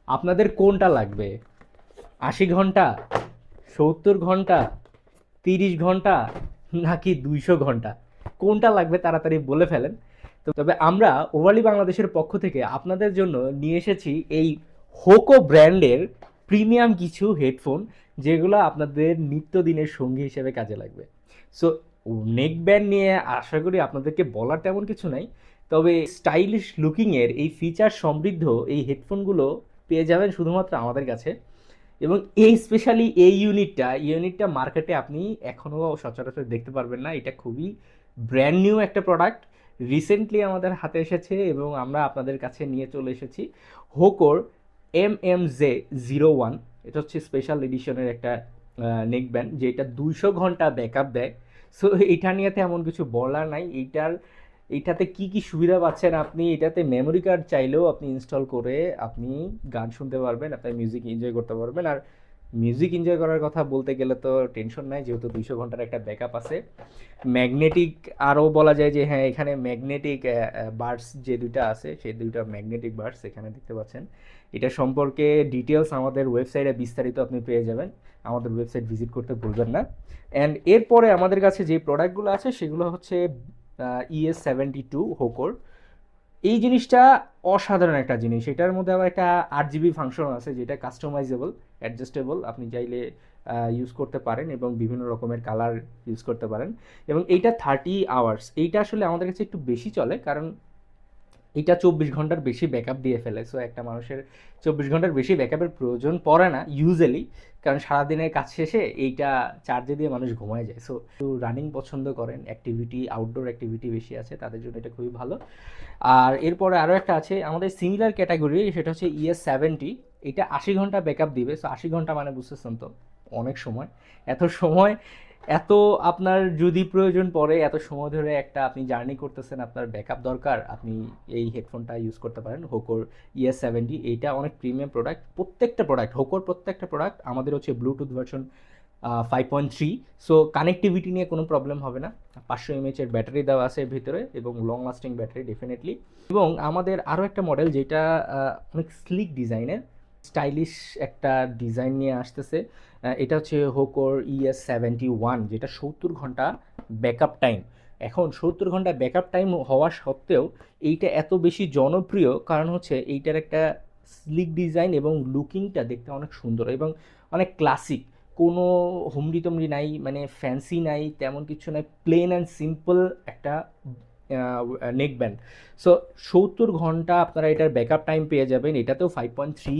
আপনাদের কোনটা লাগবে? 80 ঘন্টা, 70 ঘন্টা, 30 ঘন্টা, নাকি 200 ঘন্টা? কোনটা লাগবে তাড়াতাড়ি বলে ফেলেন। তবে আমরা ওভারলি বাংলাদেশের পক্ষ থেকে আপনাদের জন্য নিয়ে এসেছি এই হোকো ব্র্যান্ডের প্রিমিয়াম কিছু হেডফোন, যেগুলো আপনাদের নিত্যদিনের সঙ্গী হিসেবে কাজে লাগবে। সো নেক ব্যান্ড নিয়ে আশা করি আপনাদেরকে বলার তেমন কিছু নাই, তবে স্টাইলিশ লুকিংয়ের এই ফিচার সমৃদ্ধ এই হেডফোনগুলো পেয়ে যাবেন শুধুমাত্র আমাদের কাছে। এবং এই স্পেশালি এই ইউনিটটা মার্কেটে আপনি এখনও সচরাচর দেখতে পারবেন না। এটা খুবই ব্র্যান্ড নিউ একটা প্রোডাক্ট, রিসেন্টলি আমাদের হাতে এসেছে এবং আমরা আপনাদের কাছে নিয়ে চলে এসেছি হোকোর MMJ01। এটা হচ্ছে স্পেশাল এডিশনের একটা নেক ব্যান্ড, যেটা 200 ঘন্টা ব্যাকআপ দেয়। সো এটা নিয়ে তেমন কিছু বলার নাই। এইটাতে কি কি সুবিধা পাচ্ছেন আপনি, এটাতে মেমোরি কার্ড চাইলেও আপনি ইনস্টল করে আপনি গান শুনতে পারবেন, আপনার মিউজিক এনজয় করতে পারবেন। আর মিউজিক এনজয় করার কথা বলতে গেলে তো টেনশন নাই, যেহেতু 200 ঘন্টার একটা ব্যাকআপ আছে। ম্যাগনেটিক, আরও বলা যায় যে হ্যাঁ, এখানে ম্যাগনেটিক বার্ডস যে দুইটা আছে সেই দুইটা ম্যাগনেটিক বার্ডস এখানে দেখতে পাচ্ছেন। এটা সম্পর্কে ডিটেলস আমাদের ওয়েবসাইটে বিস্তারিত আপনি পেয়ে যাবেন, আমাদের ওয়েবসাইট ভিজিট করতে ভুলবেন না। অ্যান্ড এরপরে আমাদের কাছে যে প্রোডাক্টগুলো আছে সেগুলো হচ্ছে ES72 হোকোর। এই জিনিসটা অসাধারণ একটা জিনিস। এটার মধ্যে আবার একটা 8 GB ফাংশন আছে, যেটা কাস্টমাইজেবল, অ্যাডজাস্টেবল, আপনি চাইলে ইউজ করতে পারেন এবং বিভিন্ন রকমের কালার ইউজ করতে পারেন। এবং এইটা 30 আওয়ার্স, এইটা আসলে আমাদের কাছে একটু বেশি চলে, কারণ এটা 24 ঘন্টার বেশি ব্যাকআপ দিয়ে ফেলে। সো একটা মানুষের 24 ঘন্টার বেশি ব্যাকআপের প্রয়োজন পড়ে না ইউজুয়ালি, কারণ সারাদিনের কাজ শেষে এইটা চার্জে দিয়ে মানুষ ঘুমায় যায়। সো রানিং পছন্দ করেন, অ্যাক্টিভিটি, আউটডোর অ্যাক্টিভিটি বেশি আছে, তাদের জন্য এটা খুবই ভালো। আর এরপরে আরও একটা আছে আমাদের সিমিলার ক্যাটাগরি, সেটা হচ্ছে ES70। এটা 80 ঘন্টা ব্যাকআপ দিবে। সো 80 ঘন্টা মানে বুঝতেছেন তো, অনেক সময়। এত সময়, এত আপনার যদি প্রয়োজন পড়ে, এত সময় ধরে একটা আপনি জার্নি করতেছেন, আপনার ব্যাকআপ দরকার, আপনি এই হেডফোনটা ইউজ করতে পারেন হোকোর ES70। এইটা অনেক প্রিমিয়াম প্রোডাক্ট। প্রত্যেকটা প্রোডাক্ট, হোকোর প্রত্যেকটা প্রোডাক্ট আমাদের হচ্ছে ব্লুটুথ ভার্সন 5.3। সো কানেক্টিভিটি নিয়ে কোনো প্রবলেম হবে না। 500 mAh ব্যাটারি দেওয়া আছে এর ভিতরে এবং লং লাস্টিং ব্যাটারি ডেফিনেটলি। এবং আমাদের আরও একটা মডেল যেটা অনেক স্লিক ডিজাইনের, স্টাইলিশ একটা ডিজাইন নিয়ে আসতেছে। এটা হচ্ছে হোকোর ES71, যেটা 70 ঘন্টা ব্যাকআপ টাইম। এখন 70 ঘন্টা ব্যাকআপ টাইম হওয়া সত্ত্বেও এইটা এত বেশি জনপ্রিয় কারণ হচ্ছে এইটার একটা স্লিক ডিজাইন এবং লুকিংটা দেখতে অনেক সুন্দর এবং অনেক ক্লাসিক। কোনো হুমড়ি তুমড়ি নাই, মানে ফ্যান্সি নাই, তেমন কিছু নাই, প্লেন অ্যান্ড সিম্পল একটা নেক ব্যান্ড। সো 70 ঘন্টা আপনারা এটার ব্যাকআপ টাইম পেয়ে যাবেন। এটাতেও 5.3